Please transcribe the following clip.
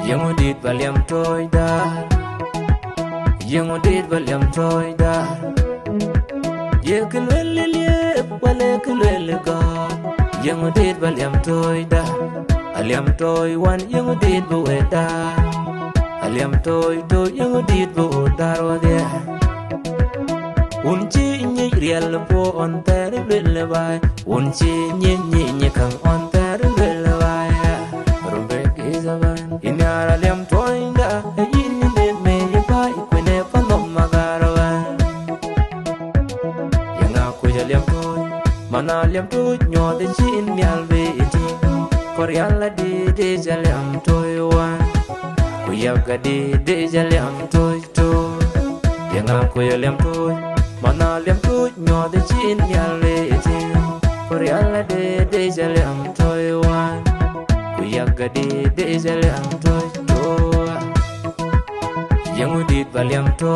Yang udit baliam toy da, yang udit baliam toy da. Ye kulele wale kulele ga, yang udit baliam toy da. Aliam toy wan yang udit bueda, aliam toy do yang udit buodaro dia. Unci nyi real po on tere lele vai, unci nyi kang on tere lele vai. Rumbe kizavan, inyara liam toy da, yin ne me ye pai kwene panom magaravan. Yang aku ya liam toy, mana liam toy nyo de chin mial ve iti. Koryala de jaliam toy wan, kuyaga de jaliam toy to. Yang aku ya liam toy. Mana liam toy nyo de chin mial ve iti. Koryala de jaliam toy wan, kuyaga de jaliam toy to. Yang udit baliam toy.